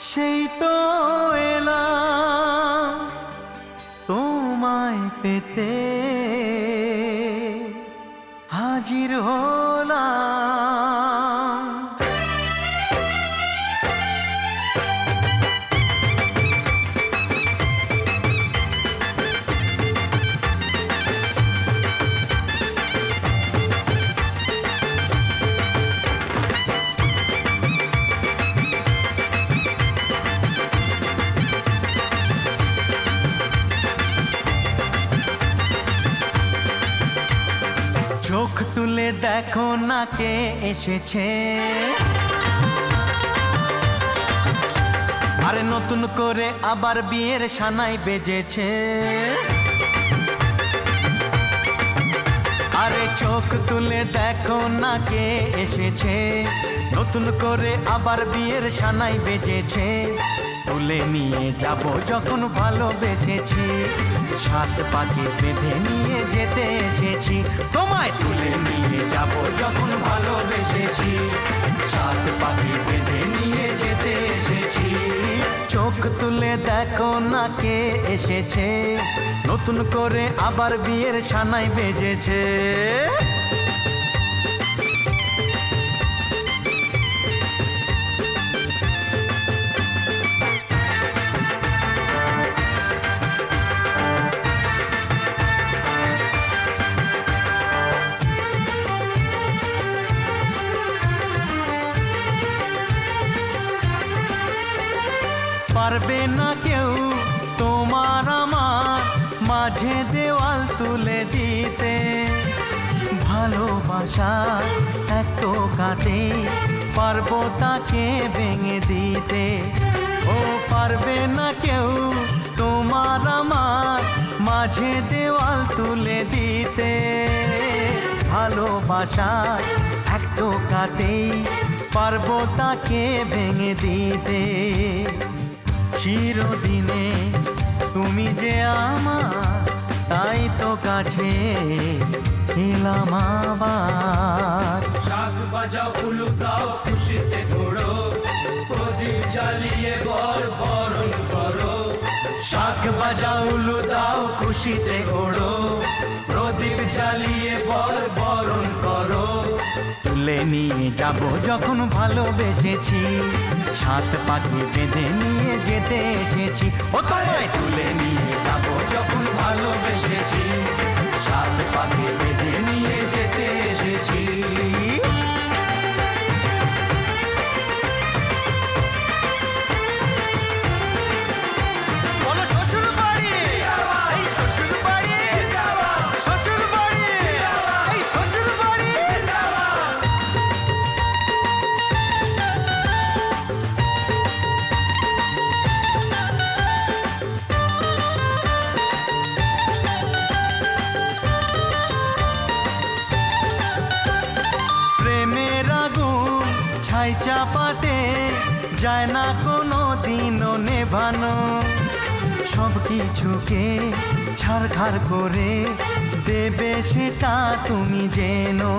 সেই তো এলাম তোমায় পেতে, হাজির হলাম। চোখ তুলে দেখো না কে এসেছে, আরে নতুন করে আবার বিয়ের সানাই বেজেছে। আরে চোখ তুলে দেখো না কে এসেছে, নতুন করে আবার বিয়ের সানাই বেজেছে। তুলে নিয়ে যাব যখন ভালোবেসেছি, সাত পাকে বেঁধে নিয়ে যেতে এসেছি। তোমায় তুলে নিয়ে যাব যখন ভালোবেসেছি, সাত পাকে বেঁধে নিয়ে যেতে এসেছি। চোখ তুলে দেখো না কে এসেছে, নতুন করে আবার বিয়ের সানাই বেজেছে। পারবে না কেউ তোমার আমার মাঝে দেওয়াল তুলে দিতে, ভালোবাসা এত কাটে পারবো তাকে ভেঙে দিতে। ও পারবে না কেউ তোমার আমার মাঝে দেওয়াল তুলে দিতে, ভালোবাসা এত কাটে পারবো তাকে ভেঙে দিতে। চিরদিনে তুমি যে আমার, তাই তো কাছে এলাম আবার। শাক বাজাও উলুকাও খুশিতে ঘোড়ো, প্রদীপ জ্বালিয়ে বর বরণ করো। শাক বাজাও উলু দাও খুশিতে ঘোড়ো, প্রদীপ জ্বালিয়ে বর বরণ করো। তুলে নিয়ে যাব যখন ভালোবেসেছি, সাত পাখি বেঁধে নিয়ে যেতে এসেছি। ও তোমায় তুলে নিয়ে যাব যখন ভালোবেসেছি, সাত পাকে বেঁধে নিয়ে যেতে এসেছি। বলো শ্বশুর বাড়ি, এই শ্বশুর বাড়ি, শ্বশুর বাড়ি, এই শ্বশুর বাড়ি। প্রেমের আগুন ছাই চাপাতে যায় না কোনো দিনও নেভানো, সব কিছুকে ছারখার করে দেবে সেটা তুমি জেনো।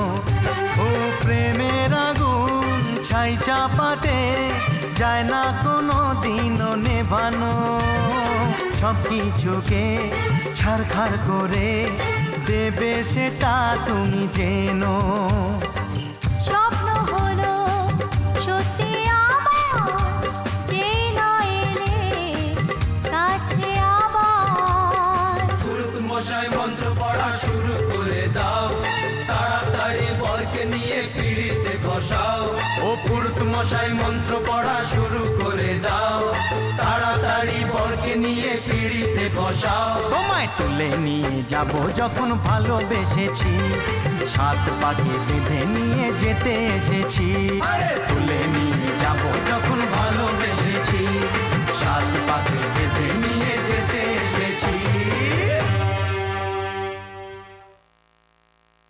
ও প্রেমের আগুন ছাই চাপাতে যায় না কোনো দিনও নেভানো, সব কিছুকে ছারখার করে দেবে সেটা তুমি জেনো। স্বপ্ন হলো সত্যি আমার, যে নয় এলে কাছে আবার। পুরুত মশাই মন্ত্র পড়া শুরু করে দাও, তাড়াতাড়ি বরকে নিয়ে পিড়িতে বসাও। ও পুরুত মশাই মন্ত্র পড়া শুরু করে দাও, তাড়াতাড়ি বরকে নিয়ে পিড়িতে বসাও। তোমায় তুলে নিয়ে যাব যখন ভালোবেসেছি, সাত পাকে বেঁধে নিয়ে যেতে এসেছি। তুলে নিয়ে